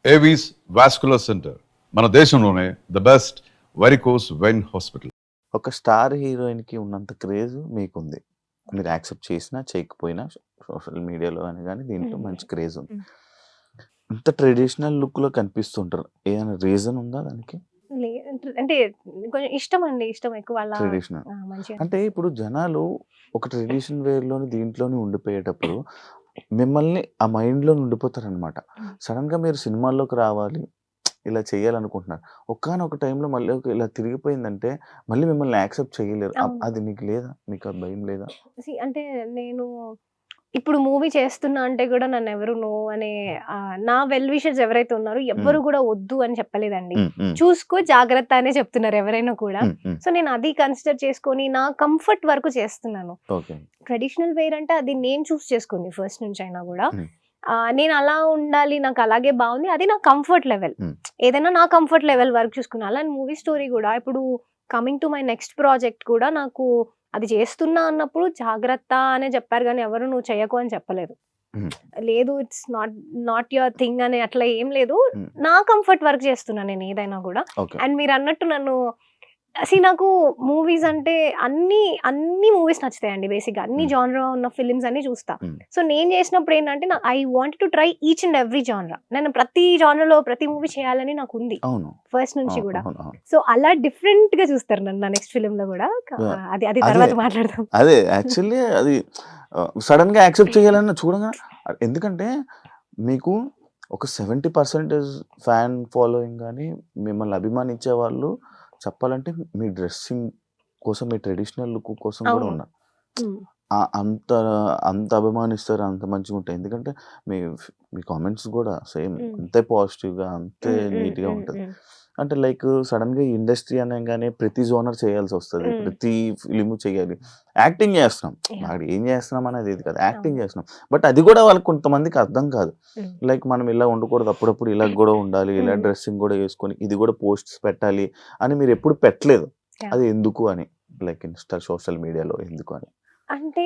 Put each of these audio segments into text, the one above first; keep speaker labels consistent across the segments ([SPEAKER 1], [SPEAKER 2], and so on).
[SPEAKER 1] Avis vascular centre మన దేశంలోనే the best varicose vein hospital.
[SPEAKER 2] ఒక స్టార్ హీరోయిన్‌కి ఉన్నంత క్రేజ్ మీకుంది. మీరు యాక్సెప్ట్ చేసినా, చేయకపోయినా సోషల్ మీడియాలో అని గాని దీంట్లో మంచి క్రేజ్ ఉంది. ఇంత ట్రెడిషనల్ లుక్‌లో కనిపిస్తుంటారు. ఏదైనా రీజన్ ఉందా దానికి?
[SPEAKER 3] అంటే కొంచెం ఇష్టమండి. ఇష్టం ఎక్కువ అలా
[SPEAKER 2] ట్రెడిషనల్.
[SPEAKER 3] మంచిగా
[SPEAKER 2] అంటే ఇప్పుడు జనాలు ఒక ట్రెడిషన్ వేర్‌లోని దీంట్లోనే ఉండిపోయేటప్పుడు మిమ్మల్ని ఆ మైండ్‌లోనే ఉండిపోతారనమాట. సడెన్‌గా మీరు సినిమాల్లోకి రావాలి, ఇలా చేయాలనుకుంటున్నారు. ఒకానొక టైంలో మళ్ళీ ఇలా తిరిగిపోయిందంటే మళ్ళీ మిమ్మల్ని యాక్సెప్ట్ చేయలేరు.
[SPEAKER 3] అవును.
[SPEAKER 2] అది మీకు లేదా? మీకు ఆ భయం లేదా?
[SPEAKER 3] అంటే నేను ఇప్పుడు మూవీ చేస్తున్నా అంటే కూడా నన్నెవరు నో అనే నా వెల్ విషర్స్ ఎవరైతే ఉన్నారో ఎవ్వరు కూడా వద్దు అని చెప్పలేదండి.
[SPEAKER 2] హ్మ్. హ్మ్.
[SPEAKER 3] చూసుకో జాగ్రత్త అనే చెప్తున్నారు ఎవరైనా కూడా.
[SPEAKER 2] హ్మ్. హ్మ్.
[SPEAKER 3] సో నేను అది కన్సిడర్ చేసుకొని నా కంఫర్ట్ వరకు చేస్తున్నాను.
[SPEAKER 2] ఓకే.
[SPEAKER 3] ట్రెడిషనల్ వేర్ అంటే అది నేను చూస్ చేసుకుంది ఫస్ట్ నుంచి అయినా కూడా.
[SPEAKER 2] హ్మ్.
[SPEAKER 3] నేను అలా ఉండాలి, నాకు అలాగే బాగుంది, అది నా కంఫర్ట్ లెవెల్.
[SPEAKER 2] హ్మ్.
[SPEAKER 3] ఏదైనా నా కంఫర్ట్ లెవెల్ వరకు చూసుకున్నా. అలా మూవీ స్టోరీ కూడా ఇప్పుడు coming to my next project కూడా నాకు అది చేస్తున్నా అన్నప్పుడు జాగ్రత్త అనే చెప్పారు కానీ ఎవరు నువ్వు చేయకు అని చెప్పలేదు.
[SPEAKER 2] హ్మ్.
[SPEAKER 3] లేదు ఇట్స్ నాట్ యువర్ థింగ్ అని అట్లా ఏం లేదు.
[SPEAKER 2] హ్మ్.
[SPEAKER 3] నా కంఫర్ట్ వర్క్ చేస్తున్నా నేను ఏదైనా కూడా.
[SPEAKER 2] ఓకే.
[SPEAKER 3] అండ్ మీరు అన్నట్టు నన్ను నాకు మూవీస్ అంటే అన్ని మూవీస్ నచ్చుతాయండి బేసిక్‌గా. అన్ని
[SPEAKER 2] హ్మ్.
[SPEAKER 3] జానరా ఉన్న ఫిల్మ్స్ అన్ని చూస్తా.
[SPEAKER 2] హ్మ్.
[SPEAKER 3] సో నేను చేసినప్పుడు ఏంటంటే I wanted to try each and every జానరా. నేను ప్రతి జానరాలో ప్రతి మూవీ చేయాలని నాకు ఉంది
[SPEAKER 2] అవును.
[SPEAKER 3] ఫస్ట్ నుంచి
[SPEAKER 2] అవును.
[SPEAKER 3] కూడా.
[SPEAKER 2] అవును. అవును.
[SPEAKER 3] సో అలా డిఫరెంట్‌గా చూస్తారు నన్ను నా నెక్స్ట్ ఫిల్మ్‌లో కూడా.
[SPEAKER 2] యాహ్!
[SPEAKER 3] అది
[SPEAKER 2] అదే.
[SPEAKER 3] తర్వాత మాట్లాడదాం.
[SPEAKER 2] అదే యాక్చువల్లీ అది సడెన్‌గా యాక్సెప్ట్ చేయాలని చూడంగానే ఎందుకంటే మీకు ఒక 70% ఫ్యాన్ ఫాలోయింగ్ గాని, మిమ్మల్ని అభిమానించే వాళ్ళు చెప్పాలంటే మీ డ్రెస్సింగ్ కోసం, మీ ట్రెడిషనల్ లుక్ కోసం కూడా
[SPEAKER 3] అవును.
[SPEAKER 2] ఉన్నారు.
[SPEAKER 3] హ్మ్.
[SPEAKER 2] అంత అంత అభిమానిస్తారు. అంత మంచిగుంటాయి. ఎందుకంటే మీ మీ కామెంట్స్ గూడా సేమ్
[SPEAKER 3] హ్మ్.
[SPEAKER 2] అంతే పాజిటివ్‌గా, అంతే
[SPEAKER 3] హ్మ్. హ్మ్.
[SPEAKER 2] నీట్‌గా
[SPEAKER 3] హ్మ్.
[SPEAKER 2] ఉంటది.
[SPEAKER 3] హ్మ్.
[SPEAKER 2] అంటే లైక్ సడెన్‌గా ఈ ఇండస్ట్రీ అనంగానే ప్రతి జోనర్ చేయాల్సొస్తది.
[SPEAKER 3] హ్మ్.
[SPEAKER 2] ప్రతి ఫిల్ము చేయాలి. యాక్టింగ్ చేస్తున్నాం.
[SPEAKER 3] యాహ్!
[SPEAKER 2] అక్కడ ఏం చేస్తున్నాం అనేది ఇది కాదు. యాక్టింగ్
[SPEAKER 3] అవును.
[SPEAKER 2] చేస్తున్నాం. బట్ అది కూడా వాళ్ళకి కొంతమందికి అర్థం కాదు.
[SPEAKER 3] హ్మ్.
[SPEAKER 2] లైక్ మనం ఇలా ఉండకూడదు. అప్పుడప్పుడు ఇలా గూడా ఉండాలి. ఇలా
[SPEAKER 3] హ్మ్.
[SPEAKER 2] డ్రెస్సింగ్ గూడా యేసుకొని ఇది గూడా పోస్ట్స్ పెట్టాలి అని మీరెప్పుడు పెట్టలేదు.
[SPEAKER 3] యాహ్!
[SPEAKER 2] అది ఎందుకు అని? లైక్ సోషల్ మీడియాలో ఎందుకు అని?
[SPEAKER 3] అంటే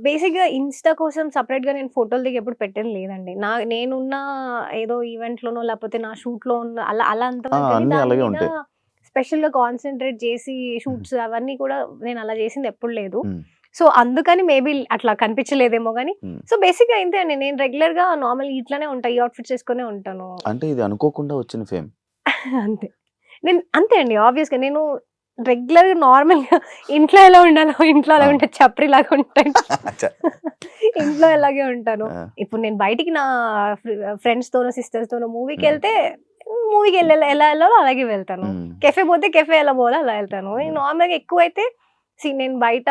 [SPEAKER 3] బేసిక్‌గా ఇన్‌స్టా కోసం సెపరేట్‌గా నేను ఫోటోలు దిగి ఎప్పుడు పెట్టింది లేదండి. నేనున్న ఏదో ఈవెంట్‌లోనో లేకపోతే నా షూట్‌లో ఉన్న అలా అలా అంతవరకు గాని
[SPEAKER 2] అన్నీ
[SPEAKER 3] దాని
[SPEAKER 2] అలాగే
[SPEAKER 3] మీద
[SPEAKER 2] ఉంటాయి.
[SPEAKER 3] స్పెషల్‌గా కాన్సంట్రేట్ చేసి
[SPEAKER 2] హ్మ్.
[SPEAKER 3] షూట్స్ అవన్నీ కూడా నేను అలా చేసింది ఎప్పుడు లేదు.
[SPEAKER 2] హ్మ్.
[SPEAKER 3] సో అందుకని మేబీ అట్లా కనిపించలేదేమో గాని.
[SPEAKER 2] హ్మ్.
[SPEAKER 3] సో బేసిక్‌గా ఇంతే అండి. నేను రెగ్యులర్‌గా నార్మల్ ఇట్లనే ఉంటా. ఈ అవుట్‌ఫిట్స్ ఏసుకొనే ఉంటాను.
[SPEAKER 2] అంటే ఇది అనుకోకుండా వచ్చిన ఫేమ్.
[SPEAKER 3] అంతే. అంతే అండి. ఆబ్వియస్‌గా నేను రెగ్యులర్‌గా నార్మల్‌గా ఇంట్లో ఎలా ఉండాలో ఇంట్లో అలా
[SPEAKER 2] ఆ!
[SPEAKER 3] ఉంటే చప్రిలాగా ఉంటాను.
[SPEAKER 2] చ
[SPEAKER 3] ఇంట్లో అలాగే ఉంటాను.
[SPEAKER 2] ఆ!
[SPEAKER 3] ఇప్పుడు నేను బయటికి నా ఫ్రెండ్స్‌తోనో, సిస్టర్స్‌తోనో
[SPEAKER 2] హ్మ్.
[SPEAKER 3] మూవీకెళ్తే ఎలా ఎళ్ళాలో అలాగే వెళ్తాను.
[SPEAKER 2] హ్మ్.
[SPEAKER 3] కెఫే పోతే కెఫే ఎలా పోవాలో అలా ఎళ్తాను.
[SPEAKER 2] హ్మ్.
[SPEAKER 3] నార్మల్‌గా ఎక్కువైతే నేను బయట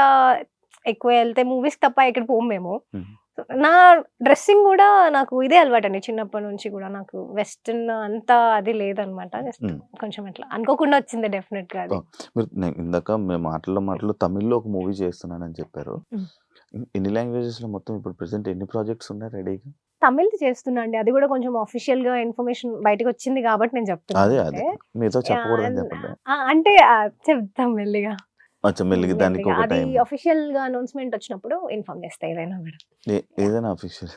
[SPEAKER 3] ఎక్కువ ఎళ్తే మూవీస్‌కి తప్ప ఎక్కడికి పోము మేము.
[SPEAKER 2] హ్మ్.
[SPEAKER 3] నా డ్రెస్సింగ్ గూడా నాకు ఇదే అలవాటండి చిన్నప్పటి నుంచి గూడా. నాకు వెస్టర్న్ అంత అది లేదనమాట. జస్ట్
[SPEAKER 2] హ్మ్.
[SPEAKER 3] కొంచెం అట్లా అనుకోకుండా వచ్చిందే డెఫినిట్‌గా అది.
[SPEAKER 2] మీరు ఇందాక మీ మాటల్లో తమిళ్‌లో ఒక మూవీ చేస్తున్నానని చెప్పారు.
[SPEAKER 3] హ్మ్.
[SPEAKER 2] ఎన్ని లాంగ్వేజెస్‌లో మొత్తం ఇప్పుడు ప్రెజెంట్ ఎన్ని ప్రాజెక్ట్స్ ఉన్నాయి రెడీగా?
[SPEAKER 3] తమిళ్‌ది చేస్తున్నా అండి. అది గూడా కొంచెం ఆఫిషియల్‌గా ఇన్ఫర్మేషన్ బయటకొచ్చింది గాబట్టి నేను చెప్తున్నాను
[SPEAKER 2] అదే.
[SPEAKER 3] అంతే.
[SPEAKER 2] మీతో చెప్పకూడదని
[SPEAKER 3] యాహ్!
[SPEAKER 2] చెప్పండి.
[SPEAKER 3] అంటే చెప్తాం మెల్లిగా.
[SPEAKER 2] అచ్చా మెల్లిగా దానికి
[SPEAKER 3] మెల్లిగా.
[SPEAKER 2] ఒక
[SPEAKER 3] అది
[SPEAKER 2] టైమ్.
[SPEAKER 3] ఆఫిషియల్‌గా అనౌన్స్‌మెంట్ వచ్చినప్పుడు ఇన్ఫార్మ్ చేస్తా ఏదైనా గూడా. యాహ్!
[SPEAKER 2] ఏదైనా అఫీషియల్.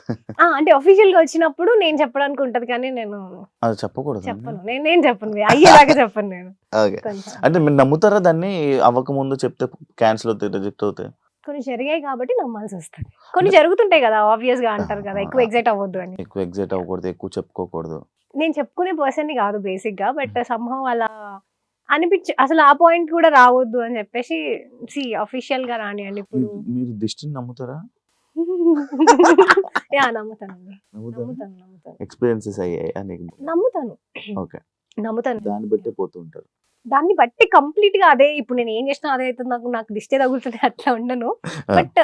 [SPEAKER 3] అంటే ఆఫిషియల్‌గా వచ్చినప్పుడు నేను చెప్పడానికి ఉంటది కానీ నేను
[SPEAKER 2] అది చెప్పకూడదా అండి?
[SPEAKER 3] చెప్పను. నేను చెప్పను. అయ్యేదాకా చెప్పను నేను.
[SPEAKER 2] ఓకే.
[SPEAKER 3] కొంచెం
[SPEAKER 2] అంటే మీరు నమ్ముతారా దాన్ని అవ్వకముందు చెప్తే క్యాన్సిల్ అవుతాయి, రిజెక్ట్ అవుతాయి?
[SPEAKER 3] కొన్ని జరిగాయి కాబట్టి నమ్మాల్సొస్తది. కొన్ని
[SPEAKER 2] అంటే
[SPEAKER 3] జరుగుతుంటాయి గదా! ఆబ్వియస్‌గా అంటారు కదా! ఎక్కువ
[SPEAKER 2] ఆ!
[SPEAKER 3] ఎక్సైట్ అవ్వద్దు అని.
[SPEAKER 2] ఎక్కువ ఎక్సైట్ అవ్వకూడదు. ఎక్కువ చెప్పుకోకూడదు.
[SPEAKER 3] నేను చెప్పుకునే పర్సన్‌ని గాదు బేసిక్‌గా. బట్
[SPEAKER 2] హ్మ్.
[SPEAKER 3] సమ్‌హౌ అలా అసలు ఆ పాయింట్ కూడా రావద్దు అని చెప్పేసి ఆఫిషియల్‌గా రానియండి ఇప్పుడు.
[SPEAKER 2] మీరు దిష్టిని నమ్ముతారా?
[SPEAKER 3] నమ్ముతానండి.
[SPEAKER 2] నమ్ముతారా?
[SPEAKER 3] నమ్ముతాను.
[SPEAKER 2] ఎక్స్‌పీరియన్సెస్ అయ్యాయా నీకు?
[SPEAKER 3] నమ్ముతాను.
[SPEAKER 2] ఓకే.
[SPEAKER 3] నమ్ముతాను.
[SPEAKER 2] దాన్ని బట్టే పోతూ ఉంటారు.
[SPEAKER 3] దాన్ని బట్టి కంప్లీట్‌గా అదే ఇప్పుడు నేను ఏం చేసినా అదే అయితది. నాకు దిష్టే తగులుతది అట్లా ఉండను.
[SPEAKER 2] ఆ!
[SPEAKER 3] బట్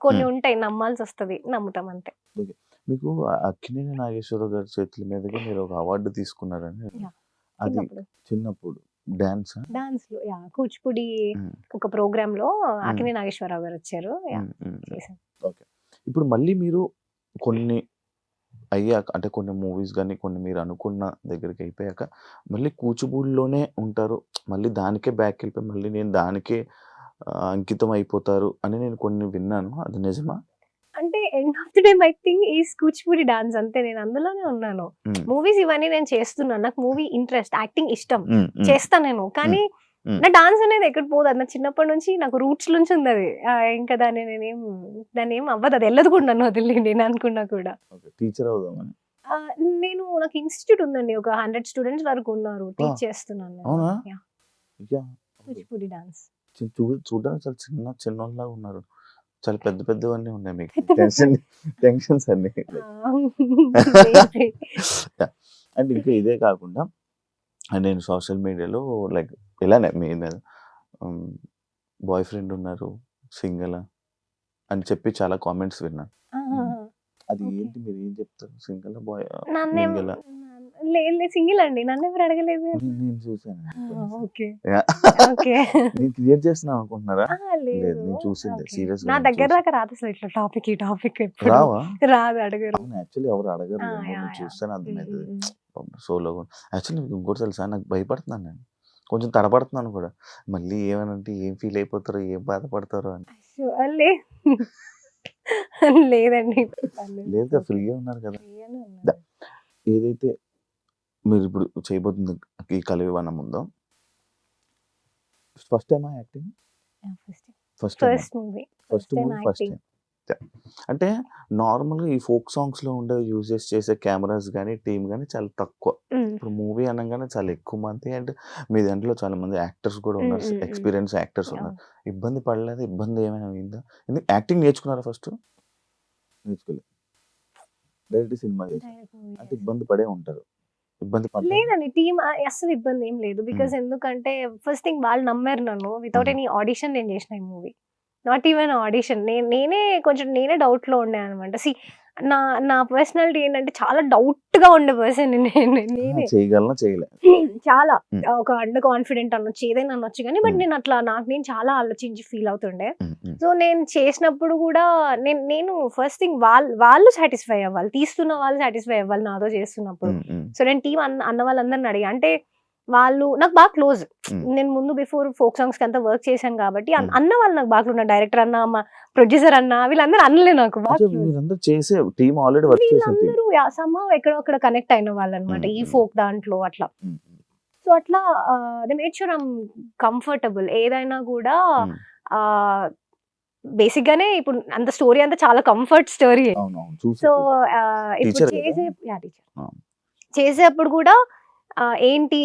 [SPEAKER 3] కొన్ని
[SPEAKER 2] హ్మ్.
[SPEAKER 3] ఉంటాయి నమ్మాల్సొస్తది. నమ్ముతాం అంతే.
[SPEAKER 2] ఓకే. మీకు అక్కినేని నాగేశ్వరరావు గారి చేతుల మీదుగా మీరు ఒక అవార్డ్ తీసుకున్నారని
[SPEAKER 3] యాహ్!
[SPEAKER 2] అది
[SPEAKER 3] చిన్నప్పుడు.
[SPEAKER 2] చిన్నప్పుడు డాన్సా?
[SPEAKER 3] డాన్స్‌లో కూచిపూడి
[SPEAKER 2] హ్మ్.
[SPEAKER 3] ఒక ప్రోగ్రామ్‌లో
[SPEAKER 2] హ్మ్.
[SPEAKER 3] అక్కినేని నాగేశ్వరరావు గారొచ్చారు.
[SPEAKER 2] హ్మ్. హ్మ్. హ్మ్.
[SPEAKER 3] చేశాను.
[SPEAKER 2] ఓకే. ఇప్పుడు మళ్ళీ మీరు కొన్ని అయ్యాక అంటే కొన్ని మూవీస్ గాని, కొన్ని మీరు అనుకున్న దగ్గరికి అయిపోయాక మళ్ళీ కూచిపూడిలోనే ఉంటారు. మళ్ళీ దానికే బ్యాకెళ్ళిపోయి మళ్ళీ నేను దానికే అంకితం అయిపోతారు అని నేను కొన్ని విన్నాను. అది నిజమా?
[SPEAKER 3] అంటే end of the day my thing is Kuchipudi dance అంతే. నేను అందులోనే ఉన్నాను. మూవీస్ ఇవన్నీ నేను చేస్తున్నాను. నాకు మూవీ ఇంట్రెస్ట్, యాక్టింగ్ ఇష్టం, చేస్తాను నేను. కానీ నా డాన్స్ అనేది ఎక్కడ పోదు. అది నా చిన్నప్పటి నుంచి నాకు రూట్స్ నుంచి ఉంది అది. ఇంకా దాన్ని ఏం అవ్వదు, అది వెళ్ళదు కూడా నన్ను వదిలి నేను అనుకున్నా కూడా.
[SPEAKER 2] టీచర్ అవుదామని
[SPEAKER 3] నాకు ఇన్స్టిట్యూట్ ఉందండి, ఒక 100 స్టూడెంట్స్ వరకు ఉన్నారు, టీచ్ చేస్తున్నాను నేను.
[SPEAKER 2] అవునా?
[SPEAKER 3] Yeah.
[SPEAKER 2] యా.
[SPEAKER 3] కూచిపూడి డాన్స్.
[SPEAKER 2] చూడడానికి చాలా చిన్నోళ్ళలాగా ఉన్నారు. చాలా పెద్దవన్నీ ఉన్నాయి మీకు. టెన్షన్స్ అన్ని. అండ్ ఇంకా ఇదే కాకుండా నేను సోషల్ మీడియాలో లైక్ ఇలానే మీ మీద బాయ్ ఫ్రెండ్ ఉన్నారు, సింగిల్ అని చెప్పి చాలా కామెంట్స్ విన్నాను. అది ఏంటి, మీరు ఏం చెప్తారు? Single bye mingle?
[SPEAKER 3] సింగిల్ అండి, నన్ను ఎవరు అడగలేదు.
[SPEAKER 2] నేను చూసాను.
[SPEAKER 3] ఓకే.
[SPEAKER 2] నేను క్రియేట్ చేస్తున్నాను అనుకుంటున్నారా? లేదు, నేను చూసింది సీరియస్.
[SPEAKER 3] నా దగ్గర దాకా రాదు అసలు ఇట్లా టాపిక్
[SPEAKER 2] రావా?
[SPEAKER 3] రాదు, అడగరు.
[SPEAKER 2] యాక్చువల్లీ ఎవరు అడగరు. నేను చూస్తాను అర్థమైంది. సోలో యాక్చువల్లీ ఇంకోటి తెలుసా, నాకు భయపడుతున్నాను నేను, కొంచెం తడబడుతున్నాను కూడా. మళ్ళీ ఏమనంటే ఏం ఫీల్ అయిపోతారో, ఏం బాధపడతారో అని.
[SPEAKER 3] లేదండి,
[SPEAKER 2] లేదు, ఫ్రీగా ఉన్నారు కదా. ఏదైతే మీరు ఇప్పుడు చేయబోతుంది ఈ కలివివనం ఉందో, ఫస్ట్ టైమా యాక్టింగ్? First
[SPEAKER 3] movie.
[SPEAKER 2] అంటే నార్మల్గా ఈ ఫోక్ సాంగ్స్ లో ఉండే యూజెస్ చేసే కెమెరాస్ కానీ టీమ్ కానీ చాలా తక్కువ. ఇప్పుడు మూవీ అనగానే చాలా ఎక్కువ మంది, అండ్ మీ దాంట్లో చాలా మంది యాక్టర్స్ కూడా ఉన్నారు, ఎక్స్పీరియన్స్ యాక్టర్స్ ఉన్నారు. ఇబ్బంది పడలేదు? ఇబ్బంది ఏమైనా అయిందా? ఎందుకు యాక్టింగ్ నేర్చుకున్నారా ఫస్ట్? నేర్చుకోలేదు, డైరెక్ట్ సినిమా చేసి అంటే ఇబ్బంది పడే ఉంటారు.
[SPEAKER 3] లేదండి, టీమ్ అసలు ఇబ్బంది ఏం లేదు. బికాస్ ఎందుకంటే ఫస్ట్ థింగ్ వాళ్ళు నమ్మారు నన్ను. వితౌట్ ఎనీ ఆడిషన్ నేను చేసిన ఈ మూవీ, నాట్ ఈవెన్ ఆడిషన్. నేనే డౌట్ లో ఉండే అనమాట. నా పర్సనాలిటీ ఏంటంటే చాలా డౌట్ గా ఉండే పర్సన్ నేనే.
[SPEAKER 2] చేయగలనా చేయలే
[SPEAKER 3] చాలా ఒక అండర్ కాన్ఫిడెంట్ అనొచ్చు, ఏదైనా అనొచ్చు. కానీ బట్ నేను అట్లా నేను చాలా ఆలోచించి ఫీల్ అవుతుండే. సో నేను చేసినప్పుడు కూడా నేను ఫస్ట్ థింగ్ వాళ్ళు సాటిస్ఫై అవ్వాలి, తీస్తున్న వాళ్ళు సాటిస్ఫై అవ్వాలి నాతో చేస్తున్నప్పుడు. సో నేను టీం అన్న వాళ్ళందరిని అడిగా. అంటే వాళ్ళు నాకు బాగా క్లోజ్. నేను ముందు బిఫోర్ ఫోక్ సాంగ్స్ కి అంతా వర్క్ చేశాను కాబట్టి అన్న వాళ్ళు నాకు బాగా క్లోజ్. డైరెక్టర్ అన్న, మా ప్రొడ్యూసర్ అన్న, వీళ్ళందరూ అన్నలే నాకు బాగా. వీళ్ళందరూ సమ్హౌ ఎక్కడో అక్కడ కనెక్ట్ అయిన వాళ్ళు అనమాట ఈ ఫోక్ దాంట్లో అట్లా. సో అట్లా they made sure I'm comfortable. ఏదైనా కూడా బేసిక్ గానే ఇప్పుడు అంత స్టోరీ అంతా చాలా కంఫర్ట్ స్టోరీ. సో ఇప్పుడు చేసేప్పుడు కూడా ఏంటి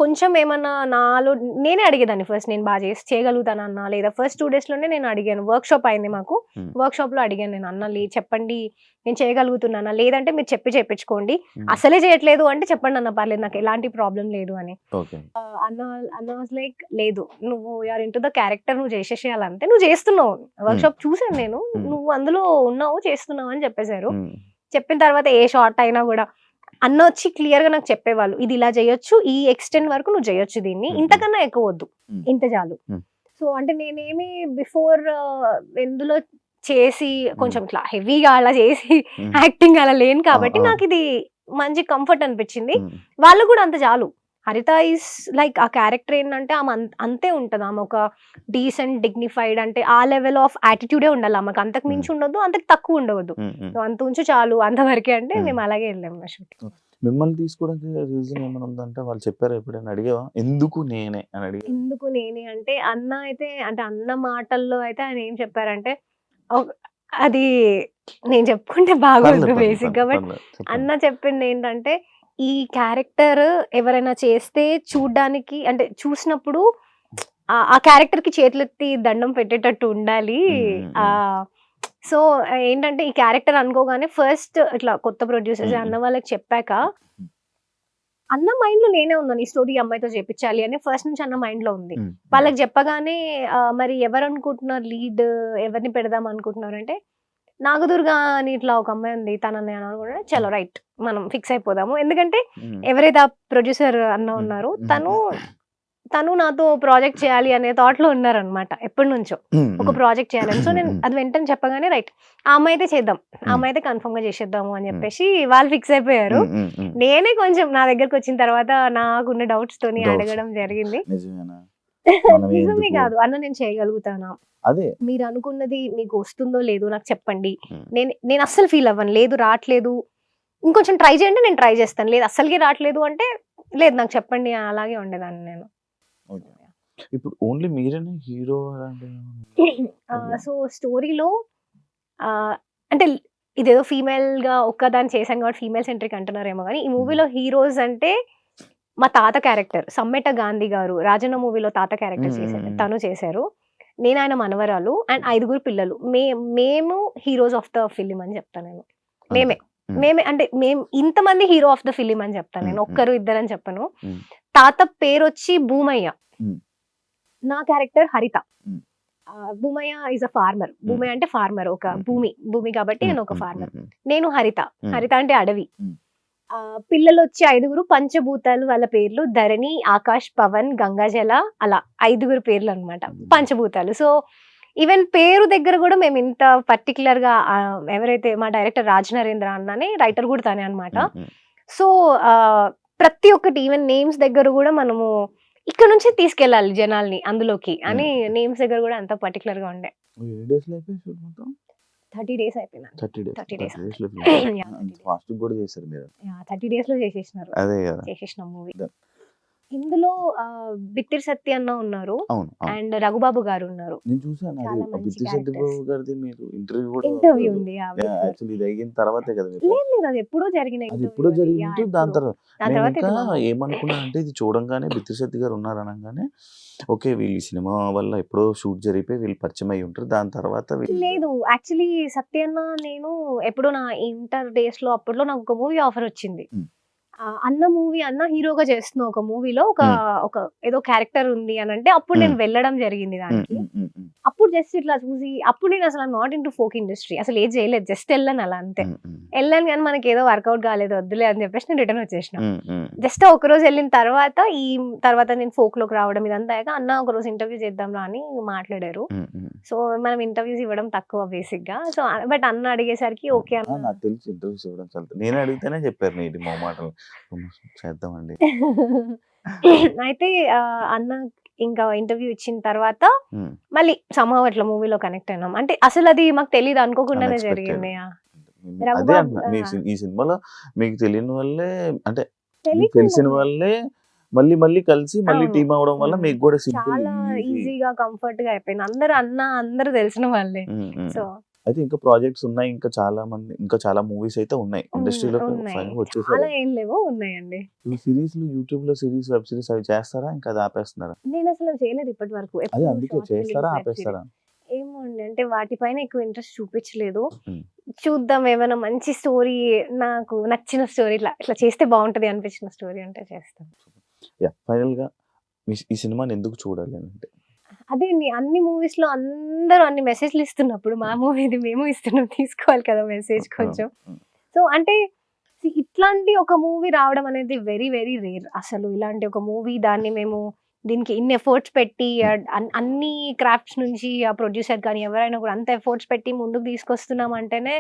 [SPEAKER 3] కొంచెం ఏమన్నా నాలో నేనే అడిగేదాన్ని ఫస్ట్, నేను బాగా చేయగలుగుతానన్నా లేదా. ఫస్ట్ 2 days లోనే నేను అడిగాను. వర్క్ షాప్ అయింది మాకు, వర్క్ షాప్ లో అడిగాను నేను, అన్న చెప్పండి నేను చేయగలుగుతున్నానా, లేదంటే మీరు చేయించుకోండి, అసలే చేయట్లేదు అంటే చెప్పండి అన్న, పర్లేదు నాకు ఎలాంటి ప్రాబ్లం లేదు అని. అన్న వాజ్ లైక్, లేదు నువ్వు యూఆర్ ఇంటూ ద క్యారెక్టర్, నువ్వు చేసేసేయాలంటే నువ్వు చేస్తున్నావు, వర్క్ షాప్ చూసాను నేను, నువ్వు అందులో ఉన్నావు, చేస్తున్నావు అని చెప్పేశారు. చెప్పిన తర్వాత ఏ షార్ట్ అయినా కూడా అన్న వచ్చి క్లియర్ గా నాకు చెప్పేవాళ్ళు, ఇది ఇలా చేయొచ్చు, ఈ ఎక్స్టెంట్ వరకు నువ్వు చేయొచ్చు, దీన్ని ఇంతకన్నా ఎక్కువ వద్దు, ఇంత చాలు. సో అంటే నేనేమి బిఫోర్ ఎందులో చేసి కొంచెం ఇట్లా హెవీగా అలా చేసి యాక్టింగ్ అలా లేను కాబట్టి నాకు ఇది మంచి కంఫర్ట్ అనిపించింది. వాళ్ళు కూడా అంత చాలు. హరిత ఈస్ లైక్ ఆ క్యారెక్టర్ ఏంటంటే ఆమె అంతే ఉంటది, ఆమె ఒక డీసెంట్ డిగ్నిఫైడ్, అంటే ఆ లెవెల్ ఆఫ్ యాటిట్యూడే ఉండాలి ఆమెకు, అంతకు మించి ఉండదు, అంతకు తక్కువ ఉండవద్దు, అంత ఉంచు చాలు, అంతవరకే. అంటే మేము అలాగే వెళ్ళాము మా షూట్.
[SPEAKER 2] మిమ్మల్ని తీసుకోవడానికి రీజన్ ఏమైనా ఉందంటే వాళ్ళు చెప్పారు ఎప్పుడైనా, అడిగావా ఎందుకు నేనే అని అడిగా?
[SPEAKER 3] ఎందుకు నేనే అంటే అన్న అయితే, అంటే అన్న మాటల్లో అయితే ఆయన ఏం చెప్పారంటే, అది నేను చెప్పుకుంటే బాగోదు బేసిక్ గా, బట్ అన్న చెప్పింది ఏంటంటే, ఈ క్యారెక్టర్ ఎవరైనా చేస్తే చూడ్డానికి, అంటే చూసినప్పుడు ఆ క్యారెక్టర్ కి చేతులెత్తి దండం పెట్టేటట్టు ఉండాలి. సో ఏంటంటే ఈ క్యారెక్టర్ అనుకోగానే ఫస్ట్ ఇట్లా కొత్త ప్రొడ్యూసర్స్ అన్న వాళ్ళకి చెప్పాక, అన్న మైండ్ లో నేనే ఉన్నాను, ఈ స్టోరీ అమ్మాయితో చేపించాలి అని ఫస్ట్ నుంచి అన్న మైండ్ లో ఉంది. వాళ్ళకి చెప్పగానే మరి ఎవరు అనుకుంటున్నారు లీడ్, ఎవరిని పెడదాం అనుకుంటున్నారు అంటే, నాగదుర్గ అని ఇట్లా ఒక అమ్మాయి ఉంది, తనని అనుకుంటే చలో రైట్ మనం ఫిక్స్ అయిపోదాము. ఎందుకంటే ఎవరైతే ఆ ప్రొడ్యూసర్ అన్న ఉన్నారో తను నాతో ప్రాజెక్ట్ చేయాలి అనే థాట్ లో ఉన్నారనమాట, ఎప్పటి నుంచో ఒక ప్రాజెక్ట్ చేయాలని. సో నేను అది వెంటనే చెప్పగానే రైట్ ఆ అమ్మాయి అయితే చేద్దాం, ఆ అమ్మాయి అయితే కన్ఫర్మ్ గా చేసేద్దాము అని చెప్పేసి వాళ్ళు ఫిక్స్ అయిపోయారు. నేనే కొంచెం నా దగ్గరకు వచ్చిన తర్వాత నాకున్న డౌట్స్ తోని అడగడం జరిగింది.
[SPEAKER 2] మనం
[SPEAKER 3] నిజమే
[SPEAKER 2] ఎందుకు
[SPEAKER 3] కాదు అన్న, నేను చేయగలుగుతానా,
[SPEAKER 2] అదే
[SPEAKER 3] మీరు అనుకున్నది మీకు వస్తుందో లేదో నాకు చెప్పండి.
[SPEAKER 2] ఉమ్.
[SPEAKER 3] నేను అస్సలు ఫీల్ అవ్వను, లేదు రావట్లేదు ఇంకొంచెం ట్రై చేయండి నేను ట్రై చేస్తాను, లేదు అస్సలకి రావట్లేదు అంటే లేదు నాకు చెప్పండి, అలాగే ఉండేదాన్ని నేను.
[SPEAKER 2] ఓకే. ఇప్పుడు ఓన్లీ మీరేనా హీరో అలాంటి
[SPEAKER 3] సో స్టోరీలో అంటే ఇదేదో ఫీమేల్ గా ఒక్కదాన్ని చేశాను కాబట్టి ఫీమేల్ సెంట్రిక్ అంటున్నారేమో కానీ, ఈ మూవీలో హీరోస్ అంటే మా తాత క్యారెక్టర్ సమ్మెట గాంధీ గారు రాజన్న మూవీలో తాత క్యారెక్టర్ చేశారు, తను చేశారు. నేను ఆయన మనవరాలు అండ్ 5 పిల్లలు. మేము హీరోస్ ఆఫ్ ద ఫిలిం అని చెప్తాను నేను. మేమే మేమే అంటే మేము ఇంతమంది హీరో ఆఫ్ ద ఫిలిం అని చెప్తాను నేను, ఒక్కరు ఇద్దరు అని చెప్పను. తాత పేరు వచ్చి భూమయ్య, నా character Haritha. Bhumaiah is a farmer, Bhumaiah అంటే ఫార్మర్, ఒక భూమి కాబట్టి నేను ఒక ఫార్మర్. నేను హరిత, హరిత అంటే అడవి. పిల్లలు వచ్చి 5 పంచభూతాలు, వాళ్ళ పేర్లు ధరణి, ఆకాష్, పవన్, గంగాజల, అలా 5 పేర్లు అనమాట పంచభూతాలు. సో ఈవెన్ పేరు దగ్గర కూడా మేము ఇంత పర్టికులర్ గా ఎవరైతే మా డైరెక్టర్ రాజ్ నరేంద్ర అన్ననే, రైటర్ కూడా తనే అనమాట. సో ప్రతి ఒక్కటి ఈవెన్ నేమ్స్ దగ్గర కూడా మనము ఇక్కడ నుంచి తీసుకెళ్ళాలి జనాల్ని అందులోకి అని, నేమ్స్ దగ్గర కూడా అంత పర్టికులర్ గా ఉండే. 30 days అయిపోయింది. 30 days. 30 days లో చేసేసినారు, చేసేసిన మూవీ. ఇందులో బిత్తిరి సత్య అన్న ఉన్నారు అండ్ రఘుబాబు గారు ఉన్నారు.
[SPEAKER 2] నేను చూసాను
[SPEAKER 3] చాలా మంచి characters.
[SPEAKER 2] ఇంటర్వ్యూ
[SPEAKER 3] ఉంది.
[SPEAKER 2] ఇది అయిన తర్వాతే కదా మీరు
[SPEAKER 3] లేదు అది ఎప్పుడో జరిగిన
[SPEAKER 2] అది
[SPEAKER 3] interview
[SPEAKER 2] ఎప్పుడో
[SPEAKER 3] అది.
[SPEAKER 2] జరిగింది.
[SPEAKER 3] Yeah,
[SPEAKER 2] దాని
[SPEAKER 3] ఎప్పుడో.
[SPEAKER 2] తర్వాత
[SPEAKER 3] దాని
[SPEAKER 2] నేను
[SPEAKER 3] తర్వాత
[SPEAKER 2] ఇంకా
[SPEAKER 3] ఇది మా movie.
[SPEAKER 2] ఏమనుకున్నానంటే ఇది చూడంగానే బిత్తిశెట్టి గారు ఉన్నారనగానే ఓకే వీళ్ళు ఈ సినిమా వల్ల ఎప్పుడో షూట్ జరిగిపోయి వీళ్ళు పరిచయం అయి ఉంటారు. దాని తర్వాత
[SPEAKER 3] లేదు యాక్చువల్లీ సత్యన్న నేను ఎప్పుడో నా ఇంటర్ డేస్ లో అప్పట్లో నాకు ఒక మూవీ ఆఫర్ వచ్చింది. అన్న మూవీ, అన్న హీరోగా చేస్తున్న ఒక మూవీలో ఒక ఏదో క్యారెక్టర్ ఉంది అని అంటే అప్పుడు నేను వెళ్ళడం జరిగింది దానికి. అప్పుడు జస్ట్ ఇట్లా చూసి, అప్పుడు నేను అసలు not in to folk industry, అసలు ఏది చేయలేదు, జస్ట్ వెళ్ళాను అలా అంతే. వెళ్ళాను కానీ మనకి ఏదో వర్కౌట్ కాలేదు, వద్దులే అని చెప్పేసి నేను రిటర్న్ వచ్చేసిన. జస్ట్ ఒక రోజు వెళ్ళిన తర్వాత తర్వాత నేను ఫోక్ లోకి రావడం ఇదంతా అయ్యాక అన్న ఒక రోజు ఇంటర్వ్యూ చేద్దాం రా అని మాట్లాడారు. సో మనం ఇంటర్వ్యూస్ ఇవ్వడం తక్కువ బేసిక్ గా. సో బట్ అన్న అడిగేసరికి ఓకే అన్న.
[SPEAKER 2] నాకు తెలుసు ఇంటర్వ్యూస్ ఇవ్వడం చాలా, నేను అడిగితేనే చెప్పారు నీటి మా మాటలు చేద్దామండి.
[SPEAKER 3] అయితే అన్న ఇంకా ఇంటర్వ్యూ ఇచ్చిన తర్వాత మళ్ళీ సమ్హౌ అట్లా మూవీలో కనెక్ట్ అయినాం. అంటే అసలు అది మాకు తెలియదు, అనుకోకుండానే జరిగింది.
[SPEAKER 2] అదే ఈ సినిమాలో మీకు తెలియని వాళ్ళే అంటే మీకు తెలిసిన వాళ్ళే మళ్ళీ మళ్ళీ కలిసి మళ్ళీ టీమ్ అవడం వల్ల మీకు కూడా
[SPEAKER 3] చాలా ఈజీగా కంఫర్ట్ గా అయిపోయింది. అందరూ తెలిసిన వాళ్ళే. సో
[SPEAKER 2] అయితే ఇంకా ప్రాజెక్ట్స్ ఉన్నాయి, ఇంకా చాలా మూవీస్ అయితే ఉన్నాయి ఇండస్ట్రీలో వచ్చేసారు.
[SPEAKER 3] అలా ఏం లేవో ఉన్నాయండి.
[SPEAKER 2] సిరీస్ యూట్యూబ్ లో సిరీస్, వెబ్ సిరీస్ అవి చేస్తారా ఇంకా అది ఆపేస్తున్నారా?
[SPEAKER 3] నేను అసలు చేయలేదు ఇప్పటి వరకు.
[SPEAKER 2] అదే అందుకే చేస్తారా ఆపేస్తారా?
[SPEAKER 3] ఏమో అండి, అంటే వాటిపైన ఎక్కువ ఇంట్రెస్ట్ చూపించలేదు. చూద్దాం ఏమైనా మంచి స్టోరీ, నాకు నచ్చిన స్టోరీ, ఇట్లా చేస్తే బాగుంటది అనిపించిన స్టోరీ అంటే చేస్తాం.
[SPEAKER 2] ఫైనల్ గా ఈ సినిమాని ఎందుకు చూడాలి అంటే
[SPEAKER 3] అదే అండి, అన్ని మూవీస్ లో అందరూ అన్ని మెసేజ్లు ఇస్తున్నప్పుడు మా మూవీది మేము ఇస్తున్నాం, తీసుకోవాలి కదా మెసేజ్ కొంచెం. సో అంటే ఇట్లాంటి ఒక మూవీ రావడం అనేది వెరీ వెరీ రేర్. అసలు ఇలాంటి ఒక మూవీ దాన్ని మేము దీనికి ఇన్ని ఎఫర్ట్స్ పెట్టి అన్ని క్రాఫ్ట్స్ నుంచి ఆ ప్రొడ్యూసర్ కానీ ఎవరైనా కూడా అంత ఎఫర్ట్స్ పెట్టి ముందుకు తీసుకొస్తున్నాం అంటేనే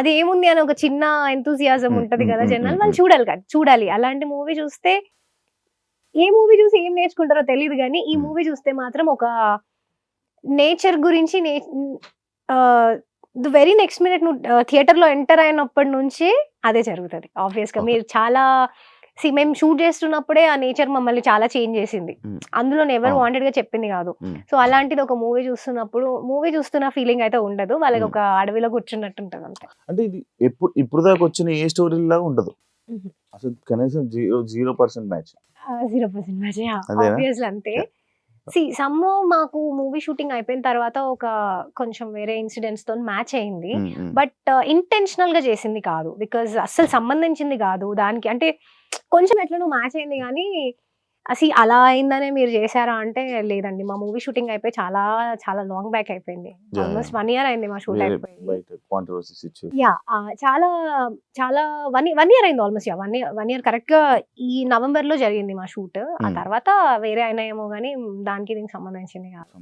[SPEAKER 3] అది ఏముంది అని ఒక చిన్న ఎంతూజియాజం ఉంటది కదా జనాలు, వాళ్ళు చూడాలి. అలాంటి మూవీ చూస్తే ఏ మూవీ చూసి ఏం నేర్చుకుంటారో తెలియదు కానీ ఈ మూవీ చూస్తే మాత్రం ఒక నేచర్ గురించి ది వెరీ నెక్స్ట్ మినిట్ నువ్వు థియేటర్ లో ఎంటర్ అయినప్పటి నుంచి అదే జరుగుతుంది. ఆబ్వియస్ గా మీరు చాలా మేము షూట్ చేస్తున్నప్పుడే ఆ నేచర్ మమ్మల్ని చాలా చేంజ్ చేసింది. అందులో ఎవరు వాంటెడ్ గా చెప్పింది కాదు. సో అలాంటిది ఒక మూవీ చూస్తున్న ఫీలింగ్ అయితే ఉండదు, వాళ్ళకి ఒక అడవిలో కూర్చున్నట్టు ఉంటుంది అంతే.
[SPEAKER 2] అంటే ఇది ఇప్పుడు దాకా వచ్చిన ఏ స్టోరీ లాగా ఉండదు అసలు, కనీసం 0% మ్యాచ్.
[SPEAKER 3] 0% మ్యాచ్ ఆబ్వియస్లీ అంతే. సమ్హౌ మాకు మూవీ షూటింగ్ అయిపోయిన తర్వాత ఒక కొంచెం వేరే ఇన్సిడెంట్స్ తో మ్యాచ్ అయింది. బట్ ఇంటెన్షనల్ గా చేసింది కాదు, బికాజ్ అస్సలు సంబంధించింది కాదు దానికి. అంటే కొంచెం ఎట్లా మ్యాచ్ అయింది కానీ అసలు అలా అయిందనే మీరు చేశారా అంటే లేదండి. మా మూవీ షూటింగ్ అయిపోయి చాలా చాలా లాంగ్ బ్యాక్ అయిపోయింది. ఆల్మోస్ట్ 1 year అయింది మా షూట్ అయిపోయి. చాలా చాలా 1 year అయింది ఆల్మోస్ట్. 1 year కరెక్ట్ గా ఈ నవంబర్ లో జరిగింది మా షూట్. ఆ తర్వాత వేరే అయినా ఏమో గానీ దానికి దీనికి సంబంధించింది కాదు.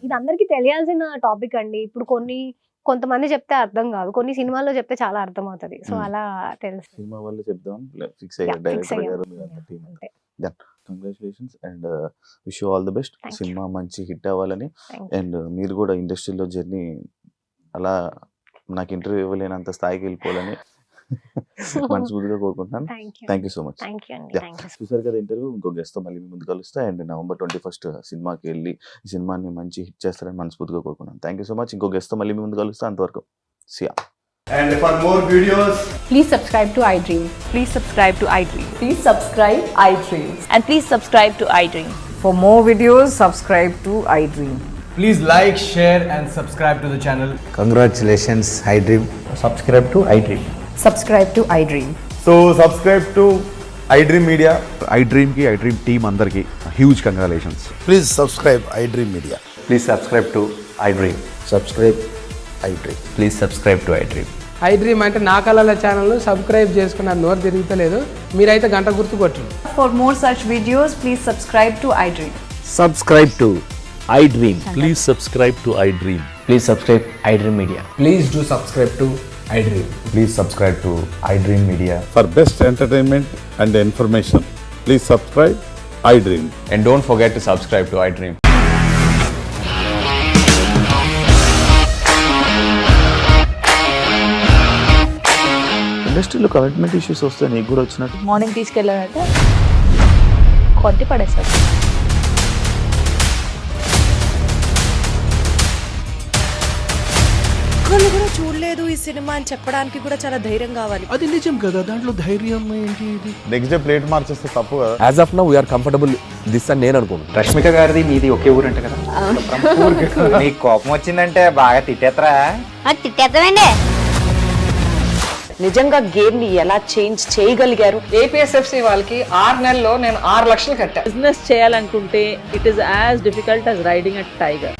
[SPEAKER 3] ఇది అందరికి తెలియాల్సిన టాపిక్ అండి. ఇప్పుడు కొంతమంది చెప్తే అర్థం కాదు, కొన్ని సినిమాల్లో చెప్తే చాలా అర్థం అవుతుంది. సో అలా తెలుసు.
[SPEAKER 2] సినిమా వల్ల చెప్దాం ఫిక్స్ అయ్యారు డైరెక్టర్ గారు. Congratulations and wish you all the best.
[SPEAKER 3] Thank you.
[SPEAKER 2] Cinema మంచి హిట్ అవ్వాలని
[SPEAKER 3] Thank you.
[SPEAKER 2] అండ్ మీరు కూడా ఇండస్ట్రీలో జర్నీ అలా నాకు ఇంటర్వ్యూ ఇవ్వలేనంత స్థాయికి వెళ్ళిపోవాలని మనస్ఫూర్తిగా కోరుకుంటున్నాను.
[SPEAKER 3] Thank you.
[SPEAKER 2] Thank you so much.
[SPEAKER 3] Thank you అండి.
[SPEAKER 2] Yeah.
[SPEAKER 3] Thank you.
[SPEAKER 2] చూసారు కదా ఇంటర్వ్యూ. ఇంకో గెస్ట్తో మళ్ళీ మీ ముందు కలుస్తా అండ్ November 21st సినిమాకి వెళ్ళి ఈ సినిమాని మంచి హిట్ చేస్తారని మనస్ఫూర్తిగా కోరుకున్నాను. Thank you so much. ఇంకో గెస్ట్తో మళ్ళీ మీ ముందు కలుస్తా. అంతవరకు సియా.
[SPEAKER 4] And for more videos,
[SPEAKER 5] Please subscribe to iDream.
[SPEAKER 6] Please subscribe to iDream.
[SPEAKER 5] Please subscribe iDream.
[SPEAKER 6] And please subscribe to iDream.
[SPEAKER 7] For more videos, subscribe to iDream.
[SPEAKER 4] please like, share, and subscribe to the channel.
[SPEAKER 8] Congratulations, iDream. Subscribe to iDream.
[SPEAKER 5] Subscribe to iDream.
[SPEAKER 4] So subscribe to iDream Media.
[SPEAKER 9] iDream ki iDream team andarki huge congratulations.
[SPEAKER 8] Please subscribe iDream Media.
[SPEAKER 9] Please subscribe to iDream.
[SPEAKER 8] Subscribe iDream.
[SPEAKER 9] Please subscribe to iDream.
[SPEAKER 10] iDream అంటే నా కళల channel subscribe చేసుకున్న నోరు తిరుగుతలేదు. మీరైతే గంట గుర్తు కొట్టండి.
[SPEAKER 5] For more such videos, please subscribe to iDream.
[SPEAKER 8] Subscribe to iDream.
[SPEAKER 11] Please subscribe to iDream.
[SPEAKER 8] Please subscribe iDream Media.
[SPEAKER 4] Please do subscribe to iDream.
[SPEAKER 9] Please subscribe to iDream Media.
[SPEAKER 11] For best entertainment and information, please subscribe iDream.
[SPEAKER 9] And don't forget to subscribe to iDream.
[SPEAKER 2] ఇండస్ట్రీలో commitment issues వస్తే నీకు కూడా వచ్చినట్టు
[SPEAKER 6] morning తీసుకెళ్ళాలంటే కొట్టి పడేస్తారు.
[SPEAKER 7] ఒక్కళ్ళు కూడా చూడలేదు ఈ సినిమా అని చెప్పడానికి కూడా చాలా ధైర్యం కావాలి.
[SPEAKER 10] అది నిజం కదా, దాంట్లో ధైర్యం ఏంటి ఇది?
[SPEAKER 2] నెక్స్ట్ డే ప్లేట్ మార్చేస్తే తప్పు కదా.
[SPEAKER 8] As of now, we are comfortable this అని నేను అనుకుంటున్నాను.
[SPEAKER 9] రష్మిక గారిది మీది ఒకే ఊరంట కదా.
[SPEAKER 8] నీకు కోపం వచ్చిందంటే బాగా తిట్టేత్తరా?
[SPEAKER 6] తిట్టేద్దామండి.
[SPEAKER 7] నిజంగా గేమ్ ని ఎలా చేంజ్ చేయగలిగారు?
[SPEAKER 10] ఏపీఎస్ఎఫ్సి వాళ్ళకి 6 నెలల్లో నేను 6 లక్షలు కట్టా.
[SPEAKER 6] బిజినెస్ చేయాలనుకుంటే it is as difficult as riding a tiger.